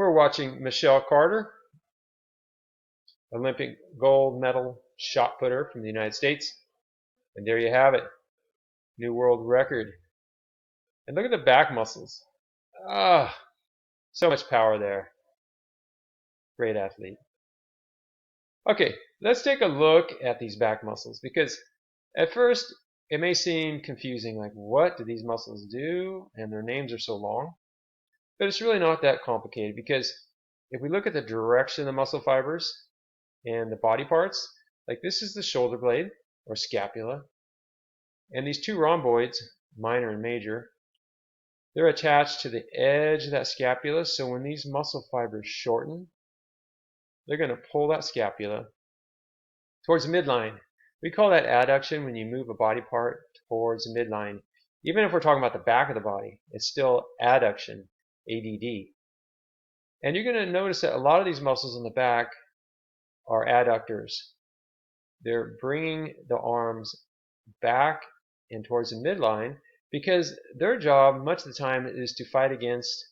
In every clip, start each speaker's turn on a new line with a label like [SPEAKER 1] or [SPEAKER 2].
[SPEAKER 1] We're watching Michelle Carter, Olympic gold medal shot putter from the United States. And there you have it, new world record. And look at the back muscles. Ah, so much power there. Great athlete. Okay, let's take a look at these back muscles, because at first it may seem confusing, like what do these muscles do? And their names are so long. But it's really not that complicated, because if we look at the direction of the muscle fibers and the body parts, like this is the shoulder blade or scapula, and these two rhomboids, minor and major, they're attached to the edge of that scapula. So when these muscle fibers shorten, they're going to pull that scapula towards the midline. We call that adduction when you move a body part towards the midline. Even if we're talking about the back of the body, it's still adduction, ADD. And you're going to notice that a lot of these muscles in the back are adductors. They're bringing the arms back and towards the midline, because their job much of the time is to fight against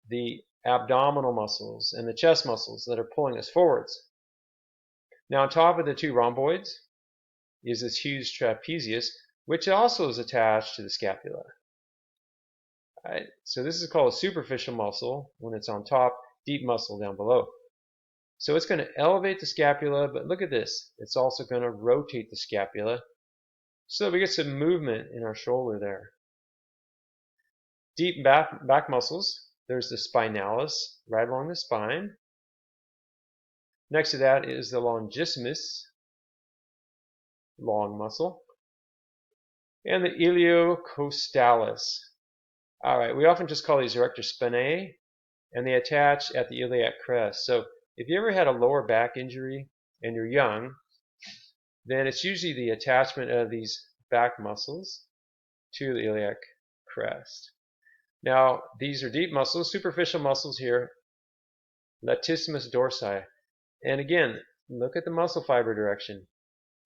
[SPEAKER 1] the abdominal muscles and the chest muscles that are pulling us forwards. Now on top of the two rhomboids is this huge trapezius, which also is attached to the scapula. Right? So this is called a superficial muscle when it's on top, deep muscle down below. So it's going to elevate the scapula, but look at this. It's also going to rotate the scapula so that we get some movement in our shoulder there. Deep back muscles, there's the spinalis right along the spine. Next to that is the longissimus, long muscle, and the iliocostalis. All right, we often just call these Erector Spinae, and they attach at the iliac crest. So if you ever had a lower back injury and you're young, then it's usually the attachment of these back muscles to the iliac crest. Now, these are deep muscles, superficial muscles here, Latissimus Dorsi. And again, look at the muscle fiber direction.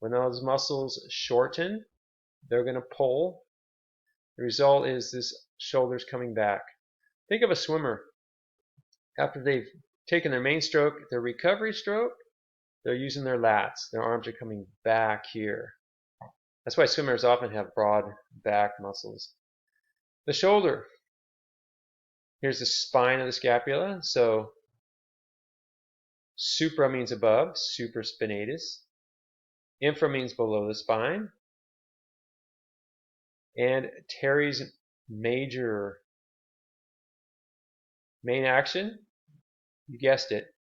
[SPEAKER 1] When those muscles shorten, they're going to pull. The result is this shoulder's coming back. Think of a swimmer. After they've taken their main stroke, their recovery stroke, they're using their lats. Their arms are coming back here. That's why swimmers often have broad back muscles. The shoulder. Here's the spine of the scapula. So supra means above, supraspinatus. Infra means below the spine. And teres major. Main action, you guessed it.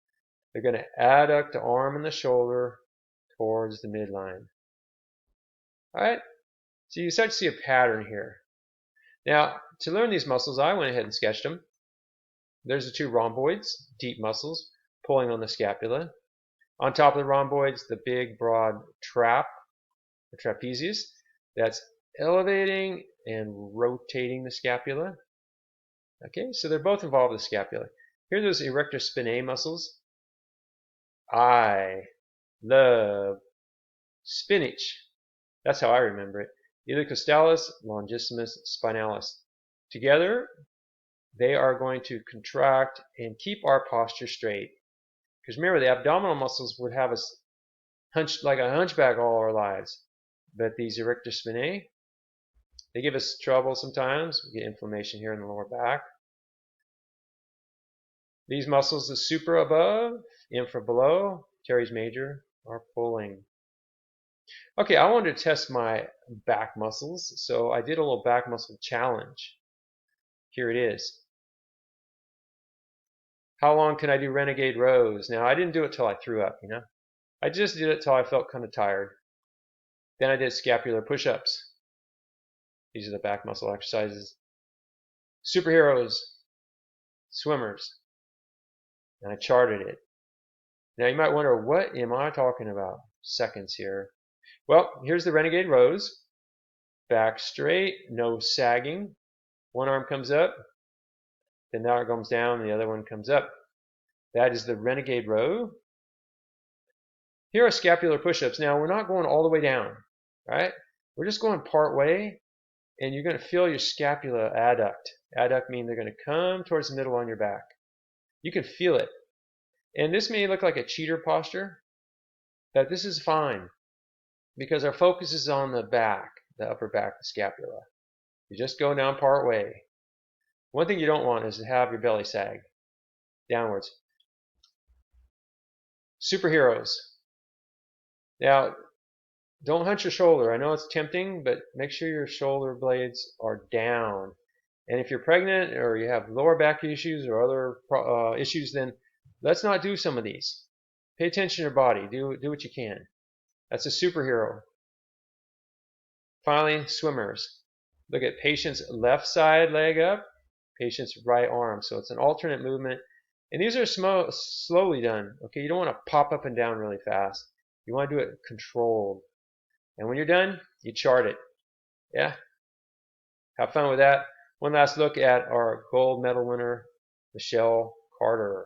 [SPEAKER 1] They're going to adduct the arm and the shoulder towards the midline. All right, so you start to see a pattern here. Now, to learn these muscles, I went ahead and sketched them. There's the two rhomboids, deep muscles, pulling on the scapula. On top of the rhomboids, the big, broad the trapezius, that's elevating and rotating the scapula. Okay, so they're both involved with the scapula. Here are those Erector Spinae muscles. I love spinach. That's how I remember it. Iliocostalis, longissimus, spinalis. Together, they are going to contract and keep our posture straight. Because remember, the abdominal muscles would have us hunched like a hunchback all our lives. But these Erector Spinae, they give us trouble sometimes. We get inflammation here in the lower back. These muscles, the supra above, infra below, teres major, are pulling. Okay, I wanted to test my back muscles, so I did a little back muscle challenge. Here it is. How long can I do renegade rows? Now, I didn't do it till I threw up, I just did it till I felt kind of tired. Then I did scapular push-ups. These are the back muscle exercises. Superheroes, swimmers. And I charted it. Now you might wonder, what am I talking about? Seconds here. Well, here's the renegade rows. Back straight, no sagging. One arm comes up, then the other comes down, and the other one comes up. That is the renegade row. Here are scapular push-ups. Now we're not going all the way down, right? We're just going part way, and you're going to feel your scapula adduct. Adduct means they're going to come towards the middle on your back. You can feel it. And this may look like a cheater posture, but this is fine because our focus is on the back, the upper back, the scapula. You just go down part way. One thing you don't want is to have your belly sag downwards. Superheroes. Now, don't hunch your shoulder. I know it's tempting, but make sure your shoulder blades are down. And if you're pregnant or you have lower back issues or other issues, then let's not do some of these. Pay attention to your body. Do what you can. That's a superhero. Finally, swimmers. Look at patient's left side leg up, patient's right arm. So it's an alternate movement. And these are slowly done. Okay, you don't want to pop up and down really fast. You want to do it controlled. And when you're done, you chart it. Yeah? Have fun with that. One last look at our gold medal winner, Michelle Carter.